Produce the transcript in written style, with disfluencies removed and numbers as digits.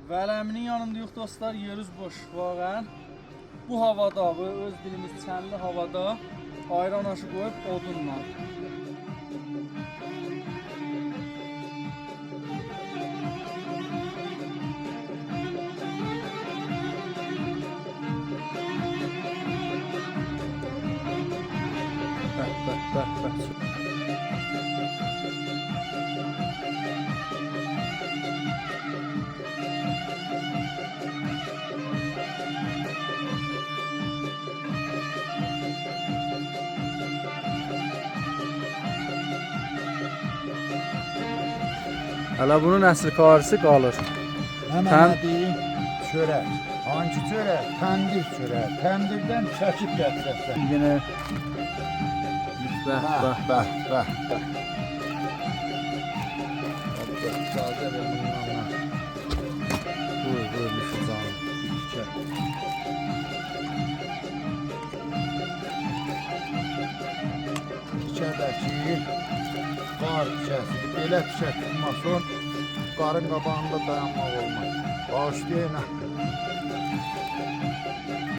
Vələminin yanındayıq dostlar, yerimiz boş vaqən. Bu havada, bu öz bilimiz çənli havada ayran aşı qoyub odunla. Bəh. Hələ bunun əsl qarısı qalır. Hemen deyim çörək. Hangi çörək? Təndir çörək. Təndirdən çəkib gətirəsən. Yenə bəh. Taze ve bunlarla. Buyur, düşəcəm. İçərdəki qar içəsidir. Belə pişə tutmasın, qarın qabağında dayanmaq olmaz. Bağışlayın.